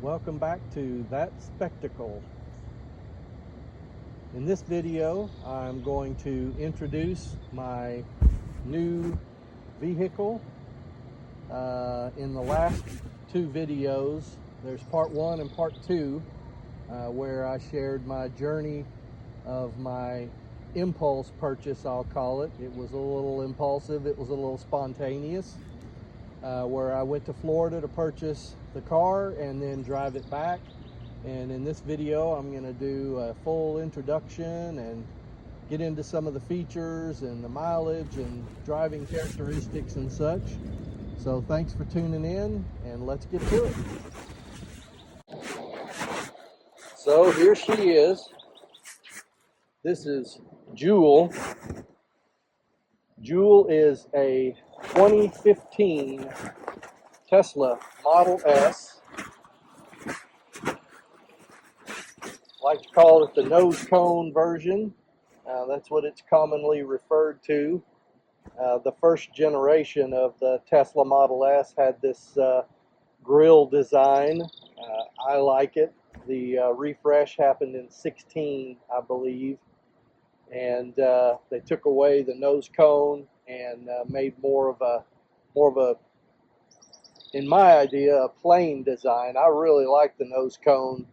Welcome back to That Spectacle. In this video, I'm going to introduce my new vehicle. In the last two videos, there's part one and part two, where I shared my journey of my impulse purchase, I'll call it. It was a little impulsive, it was a little spontaneous, where I went to Florida to purchase the car and then drive it back. And in this video, I'm going to do a full introduction and get into some of the features and the mileage and driving characteristics and such. So thanks for tuning in, and let's get to it. So here she is. This is Joule. Joule is a 2015 Tesla Model S. I like to call it the nose cone version. That's what it's commonly referred to. The first generation of the Tesla Model S had this grille design. I like it. The refresh happened in 16, I believe, and they took away the nose cone and made more of a, in my idea, a plain design. I really like the nose cone,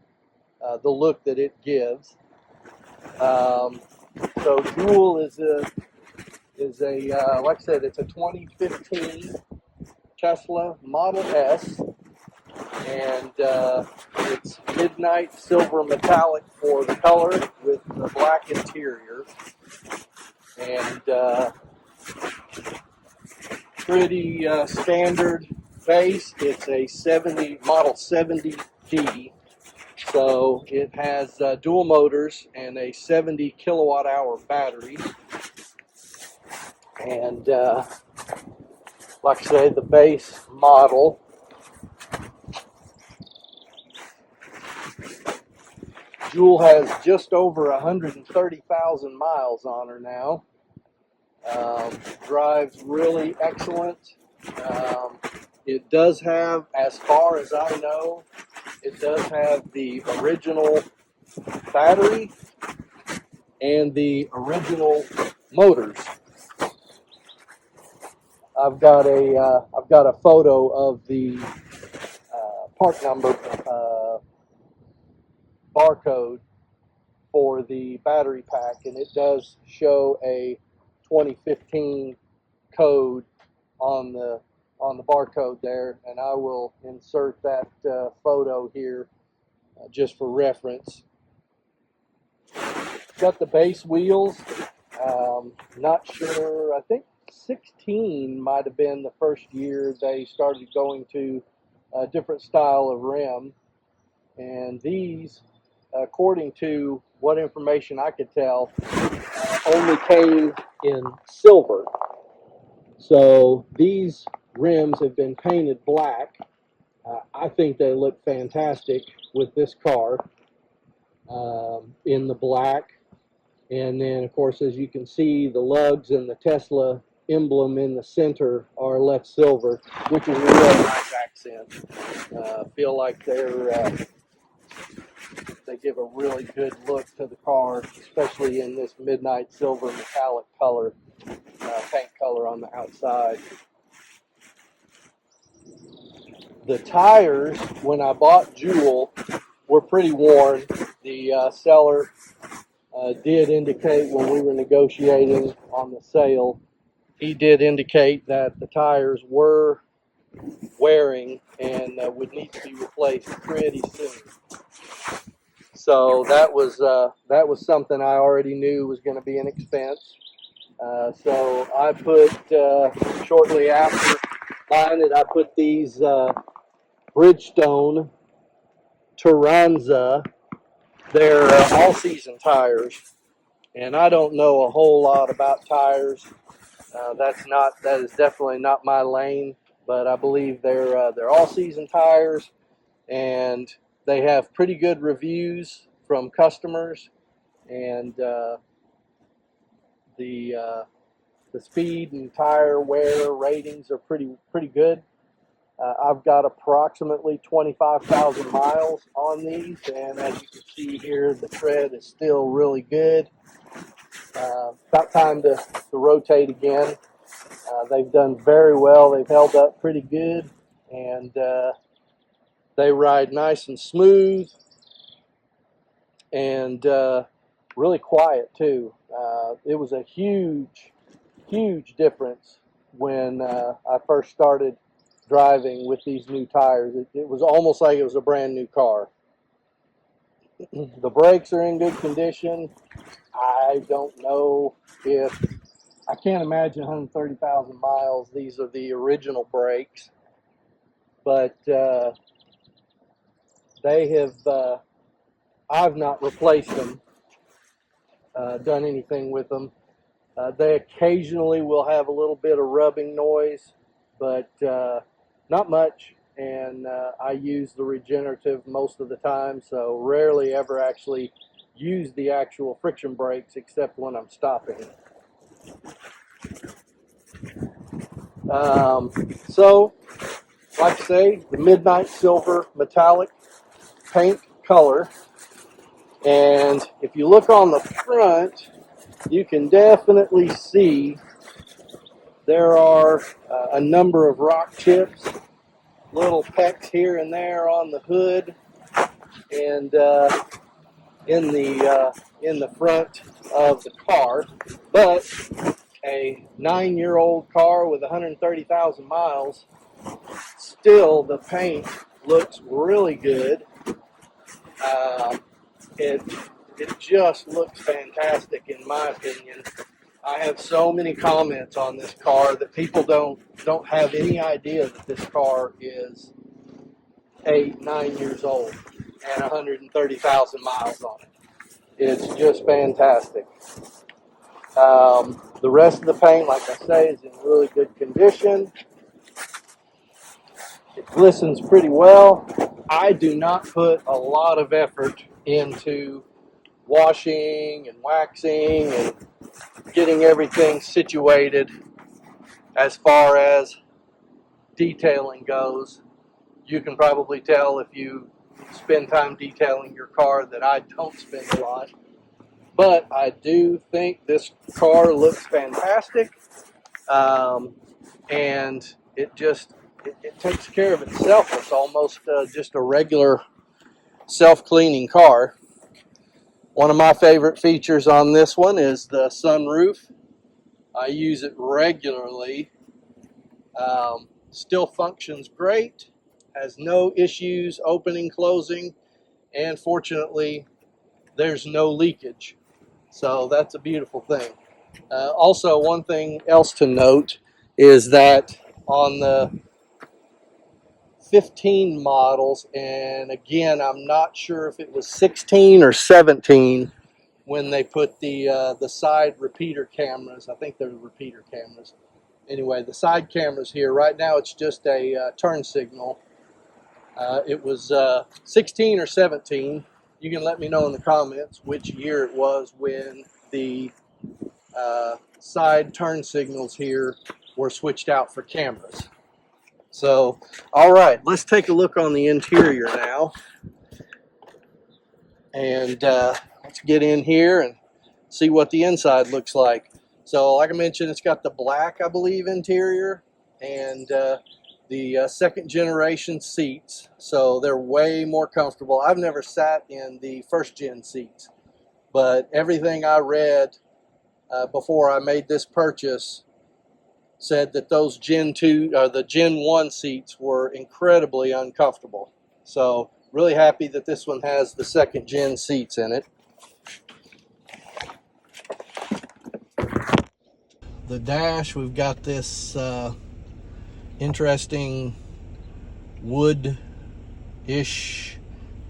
the look that it gives. So Joule is a like I said, it's a 2015 Tesla Model S, and it's midnight silver metallic for the color with the black interior, and pretty standard base. It's a Model 70D, so it has dual motors and a 70 kilowatt hour battery. And like I say, the base model. Joule has just over 130,000 miles on her now. Drives really excellent. It does have, as far as I know, it does have the original battery and the original motors. I've got a photo of the part number barcode for the battery pack, and it does show a 2015 code on the barcode there, and I will insert that photo here just for reference. Got the base wheels. Not sure, I think 16 might have been the first year they started going to a different style of rim, and these, according to what information I could tell, only came in silver. So these rims have been painted black. I think they look fantastic with this car in the black. And then, of course, as you can see, the lugs and the Tesla emblem in the center are left silver, which is a real nice accent. Feel like they give a really good look to the car, especially in this midnight silver metallic color, paint color on the outside. The tires, when I bought Joule, were pretty worn. The seller did indicate when we were negotiating on the sale, he did indicate that the tires were wearing and would need to be replaced pretty soon. So that was something I already knew was going to be an expense. So I put, shortly after buying it, I put these Bridgestone Turanza. They're all-season tires, and I don't know a whole lot about tires. That is definitely not my lane, but I believe they're all-season tires, and they have pretty good reviews from customers, and the speed and tire wear ratings are pretty good. I've got approximately 25,000 miles on these, and as you can see here, the tread is still really good. About time to rotate again. They've done very well. They've held up pretty good, and they ride nice and smooth and really quiet too. It was a huge difference when I first started driving with these new tires. It was almost like it was a brand new car. The brakes are in good condition. I don't know if, I can't imagine 130,000 miles. These are the original brakes, but they have, I've not replaced them, done anything with them. They occasionally will have a little bit of rubbing noise, but not much, and I use the regenerative most of the time, so rarely ever actually use the actual friction brakes except when I'm stopping. So, like I say, the Midnight Silver metallic paint color, and if you look on the front, you can definitely see there are a number of rock chips, little pecks here and there on the hood, and in the front of the car. But a 9-year-old car with 130,000 miles, still the paint looks really good. It just looks fantastic in my opinion. I have so many comments on this car that people don't have any idea that this car is 9 years old and 130,000 miles on it. It's just fantastic. The rest of the paint, like I say, is in really good condition. It glistens pretty well. I do not put a lot of effort into washing and waxing and getting everything situated as far as detailing goes. You can probably tell if you spend time detailing your car that I don't spend a lot. But I do think this car looks fantastic, and it takes care of itself. It's almost just a regular self-cleaning car. One of my favorite features on this one is the sunroof. I use it regularly. Still functions great, has no issues opening, closing, and fortunately there's no leakage. So that's a beautiful thing. Also, one thing else to note is that on the 15 models, and again, I'm not sure if it was 16 or 17 when they put the side repeater cameras. I think they're repeater cameras. Anyway, the side cameras here, right now it's just a turn signal. It was 16 or 17. You can let me know in the comments which year it was when the side turn signals here were switched out for cameras. So, all right, let's take a look on the interior now. And let's get in here and see what the inside looks like. So, like I mentioned, it's got the black, I believe, interior, and the second generation seats. So they're way more comfortable. I've never sat in the first gen seats, but everything I read before I made this purchase said that those Gen 2 or the Gen 1 seats were incredibly uncomfortable. So really happy that this one has the second gen seats in it. The dash, we've got this interesting wood-ish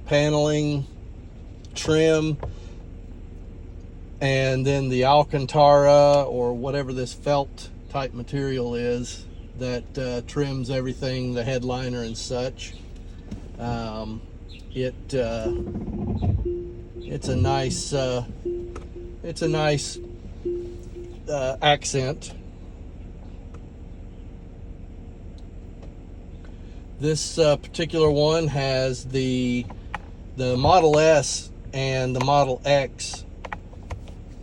paneling trim, and then the Alcantara or whatever this felt type material is that trims everything, the headliner and such. It's a nice accent. This particular one has the Model S and the Model X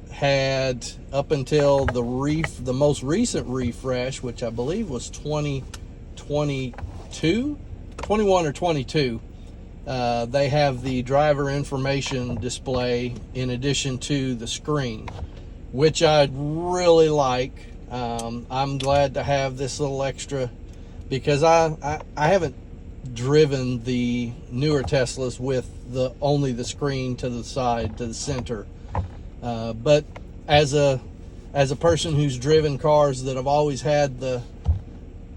had, up until the most recent refresh, which I believe was 2022, 21 or 22. They have the driver information display in addition to the screen, which I really like. I'm glad to have this little extra, because I haven't driven the newer Teslas with only the screen to the side, to the center. But as a person who's driven cars that have always had the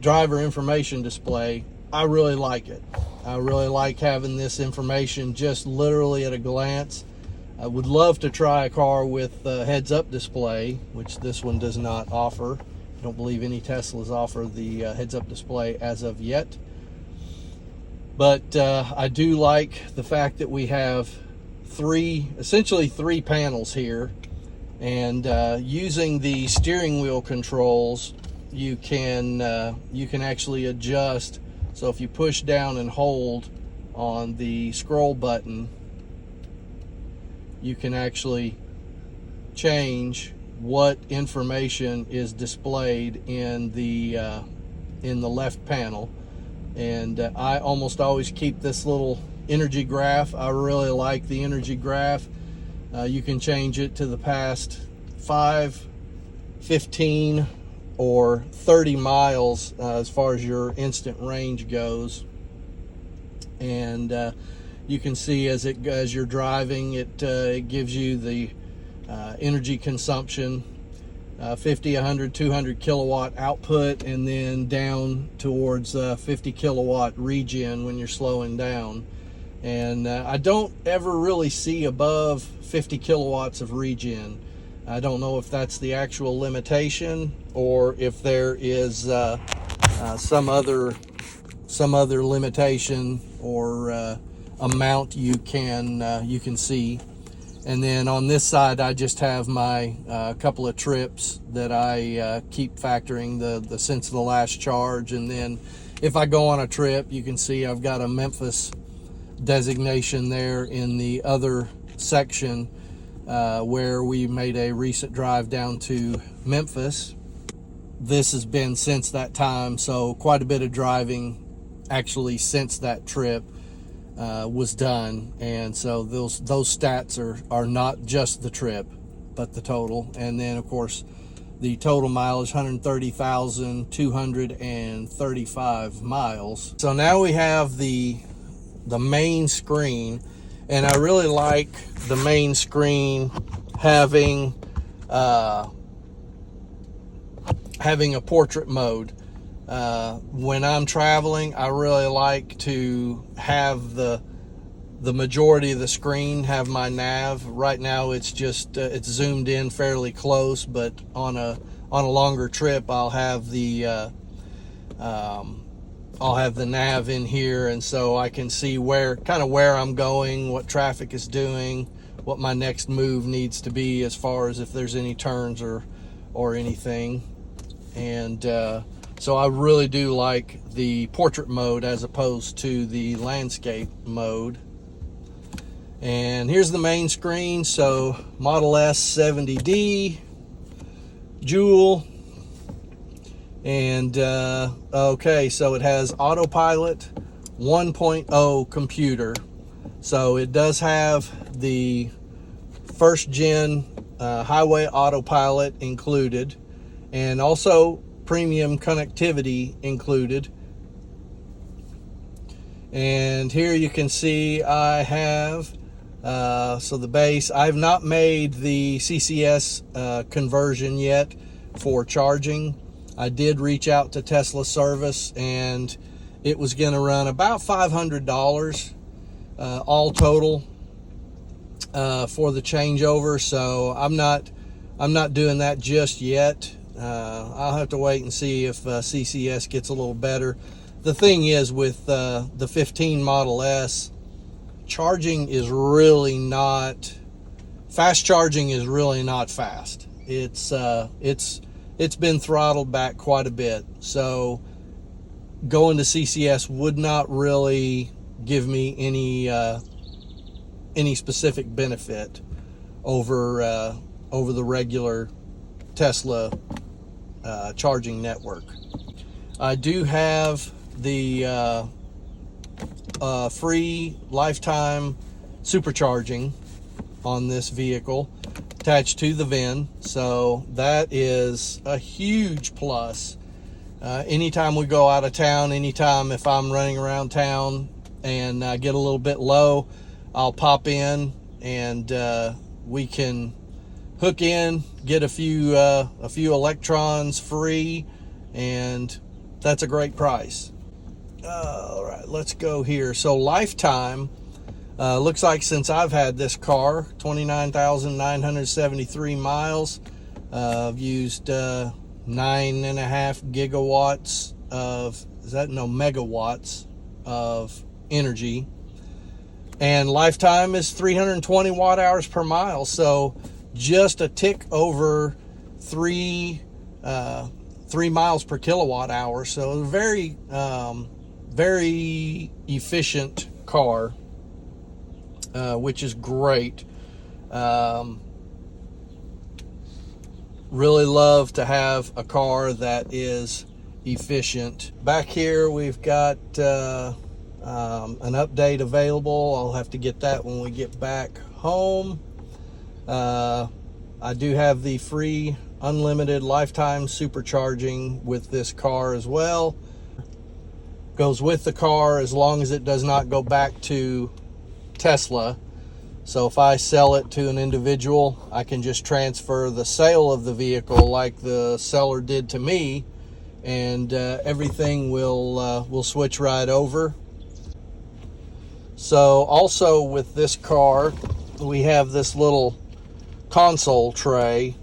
driver information display, I really like it. I really like having this information just literally at a glance. I would love to try a car with a heads-up display, which this one does not offer. I don't believe any Teslas offer the heads-up display as of yet. But I do like the fact that we have essentially three panels here, and using the steering wheel controls, you can actually adjust. So if you push down and hold on the scroll button, you can actually change what information is displayed in the left panel. And I almost always keep this little energy graph. I really like the energy graph. You can change it to the past 5, 15, or 30 miles as far as your instant range goes. And you can see as you're driving, it gives you the energy consumption, 50, 100, 200 kilowatt output, and then down towards 50 kilowatt regen when you're slowing down. And I don't ever really see above 50 kilowatts of regen. I don't know if that's the actual limitation or if there is some other limitation or amount you can see. And then on this side, I just have my couple of trips that I keep factoring the since the last charge. And then if I go on a trip, you can see I've got a Memphis designation there in the other section where we made a recent drive down to Memphis. This has been since that time, so quite a bit of driving actually since that trip was done. And so those stats are not just the trip, but the total. And then of course the total mileage, 130,235 miles. So now we have the main screen, and I really like the main screen having a portrait mode. When I'm traveling, I really like to have the majority of the screen have my nav. Right now it's just it's zoomed in fairly close, but on a longer trip I'll have the nav in here, and so I can see where I'm going, what traffic is doing, what my next move needs to be as far as if there's any turns or anything. And so I really do like the portrait mode as opposed to the landscape mode. And here's the main screen. So Model S 70D, Joule. And okay, so it has autopilot 1.0 computer. So it does have the first gen highway autopilot included, and also premium connectivity included. And here you can see I have so the base. I've not made the CCS conversion yet for charging. I did reach out to Tesla service, and it was going to run about $500 all total for the changeover. So I'm not doing that just yet. I'll have to wait and see if CCS gets a little better. The thing is, with the 15 Model S, charging is really not fast. Charging is really not fast. It's been throttled back quite a bit. So going to CCS would not really give me any specific benefit over over the regular Tesla charging network. I do have the free lifetime supercharging on this vehicle attached to the VIN, so that is a huge plus. Anytime we go out of town, anytime if I'm running around town and get a little bit low, I'll pop in and we can hook in, get a few electrons free, and that's a great price. All right, let's go here. So lifetime, looks like since I've had this car, 29,973 miles. I've used 9.5 gigawatts of, megawatts of energy. And lifetime is 320 watt hours per mile. So just a tick over 3 miles per kilowatt hour. So a very, very efficient car, which is great. Really love to have a car that is efficient. Back here we've got an update available. I'll have to get that when we get back home. I do have the free unlimited lifetime supercharging with this car as well. Goes with the car as long as it does not go back to Tesla. So if I sell it to an individual, I can just transfer the sale of the vehicle like the seller did to me, and everything will switch right over. So also with this car, we have this little console tray,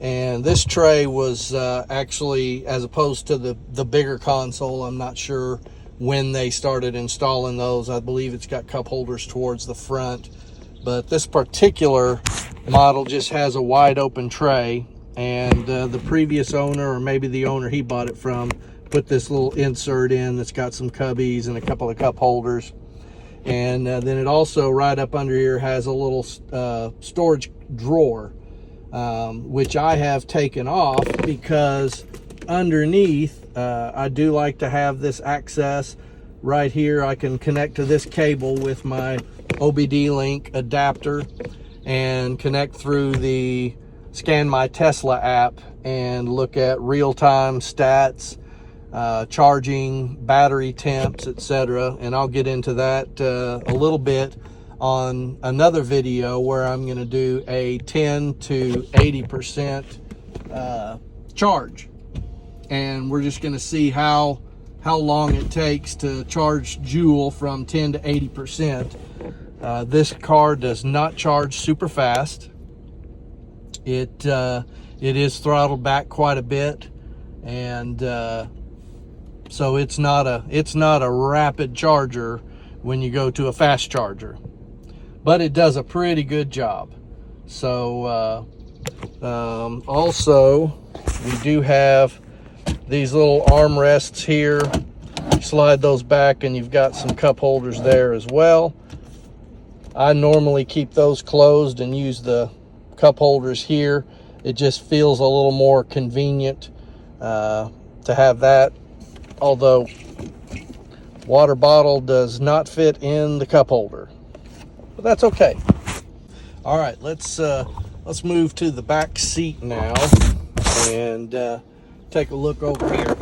and this tray was actually, as opposed to the bigger console, I'm not sure when they started installing those. I believe it's got cup holders towards the front, but this particular model just has a wide open tray, and the previous owner, or maybe the owner he bought it from, put this little insert in that's got some cubbies and a couple of cup holders. And then it also, right up under here, has a little storage drawer, which I have taken off because underneath I do like to have this access right here. I can connect to this cable with my OBD-Link adapter and connect through the Scan My Tesla app and look at real-time stats, charging, battery temps, etc. And I'll get into that a little bit on another video where I'm going to do a 10 to 80% charge, and we're just going to see how long it takes to charge Joule from 10 to 80%. This car does not charge super fast. It is throttled back quite a bit, and so it's not a rapid charger when you go to a fast charger, but it does a pretty good job. So also we do have these little armrests here. Slide those back and you've got some cup holders there as well. I normally keep those closed and use the cup holders here. It just feels a little more convenient to have that, although water bottle does not fit in the cup holder, but that's okay. All right, let's move to the back seat now and take a look over here.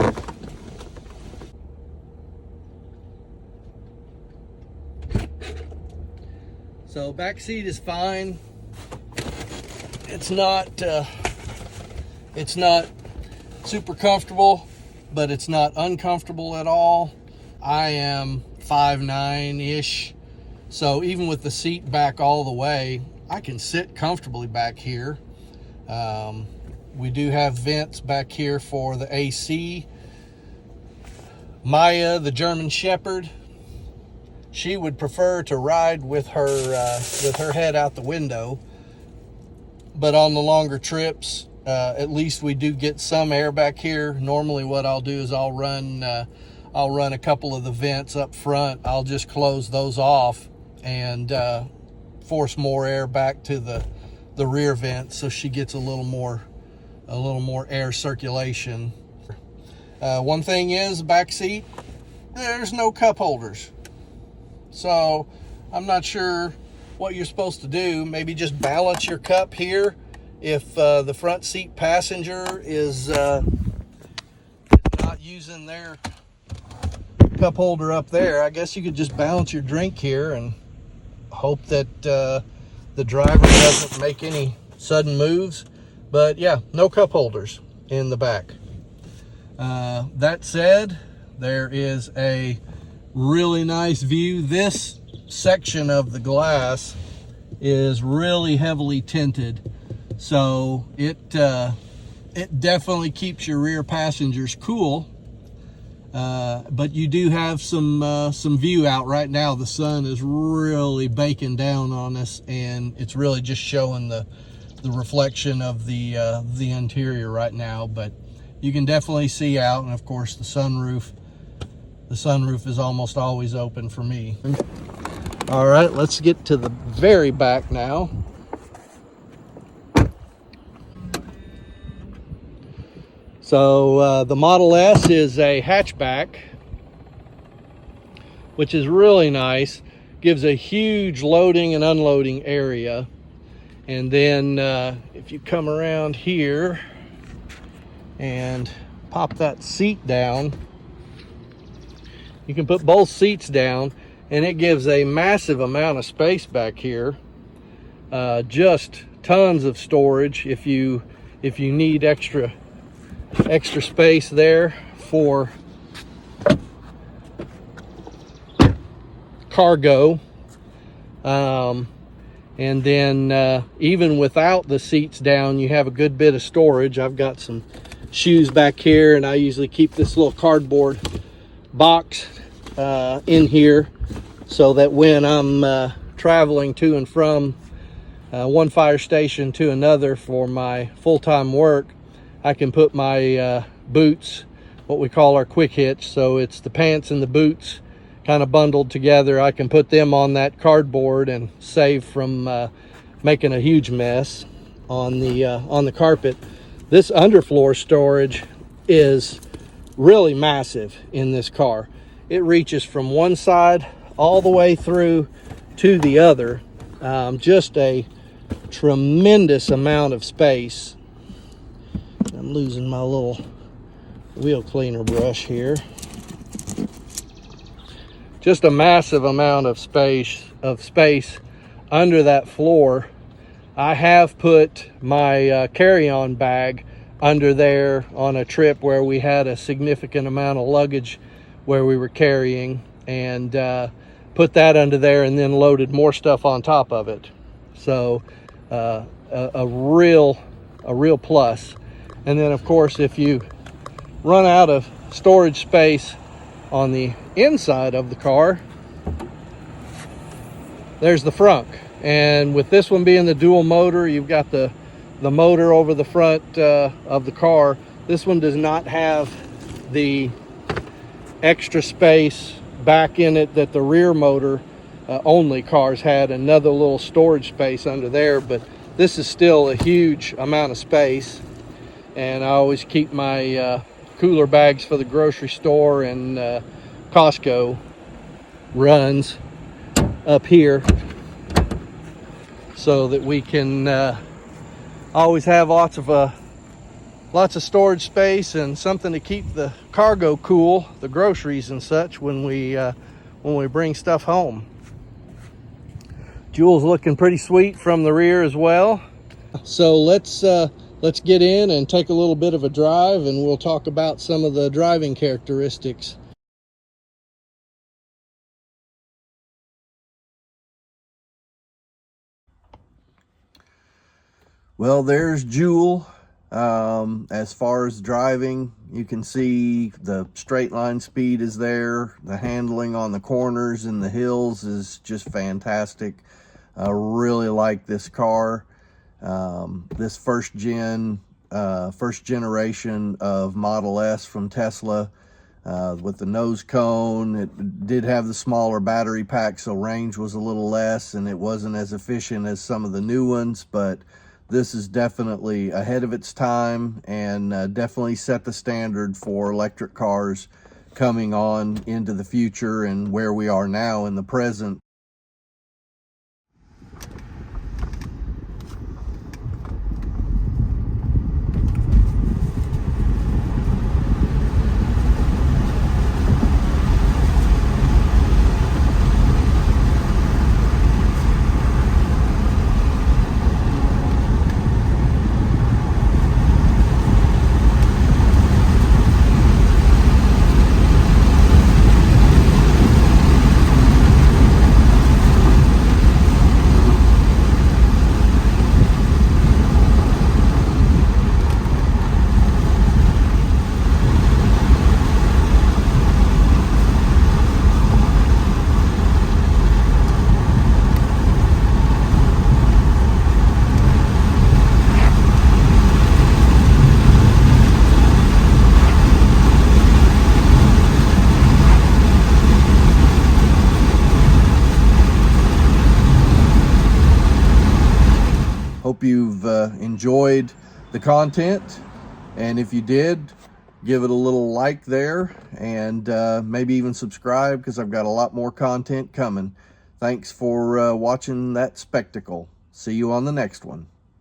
So back seat is fine. It's not super comfortable, but it's not uncomfortable at all. I am 5'9"-ish, so even with the seat back all the way, I can sit comfortably back here. We do have vents back here for the AC. Maya, the German Shepherd, she would prefer to ride with her head out the window, but on the longer trips, at least we do get some air back here. Normally what I'll do is I'll run I'll run a couple of the vents up front. I'll just close those off and force more air back to the rear vent, so she gets a little more air circulation. One thing is, back seat, there's no cup holders, so I'm not sure what you're supposed to do. Maybe just balance your cup here. If the front seat passenger is not using their cup holder up there, I guess you could just balance your drink here and hope that the driver doesn't make any sudden moves. But yeah, no cup holders in the back. That said, there is a really nice view. This section of the glass is really heavily tinted, so it definitely keeps your rear passengers cool. But you do have some view out right now. The sun is really baking down on us, and it's really just showing the reflection of the interior right now. But you can definitely see out, and of course the sunroof is almost always open for me. All right, let's get to the very back now. So the Model S is a hatchback, which is really nice. Gives a huge loading and unloading area. And then if you come around here and pop that seat down, you can put both seats down, and it gives a massive amount of space back here. Just tons of storage if you need extra space there for cargo. And then even without the seats down, you have a good bit of storage. I've got some shoes back here, and I usually keep this little cardboard box in here, so that when I'm traveling to and from one fire station to another for my full-time work, I can put my boots, what we call our quick hitch, so it's the pants and the boots kind of bundled together. I can put them on that cardboard and save from making a huge mess on the carpet. This underfloor storage is really massive in this car. It reaches from one side all the way through to the other. Just a tremendous amount of space. I'm losing my little wheel cleaner brush here. Just a massive amount of space under that floor. I have put my carry-on bag under there on a trip where we had a significant amount of luggage where we were carrying, and put that under there, and then loaded more stuff on top of it. So a real plus. And then of course, if you run out of storage space on the inside of the car, there's the Frunk. And with this one being the dual motor, you've got the motor over the front of the car. This one does not have the extra space back in it that the rear motor only cars had. Another little storage space under there, but this is still a huge amount of space. And I always keep my cooler bags for the grocery store and Costco runs up here, so that we can always have lots of storage space and something to keep the cargo cool, the groceries and such, when we bring stuff home. Joule's looking pretty sweet from the rear as well. So let's get in and take a little bit of a drive, and we'll talk about some of the driving characteristics. Well, there's Joule. As far as driving, you can see the straight line speed is there. The handling on the corners and the hills is just fantastic. I really like this car. This first generation of Model S from Tesla with the nose cone. It did have the smaller battery pack, so range was a little less and it wasn't as efficient as some of the new ones, but this is definitely ahead of its time and definitely set the standard for electric cars coming on into the future and where we are now in the present. Hope you've enjoyed the content, and if you did, give it a little like there and maybe even subscribe, because I've got a lot more content coming. Thanks for watching that spectacle. See you on the next one.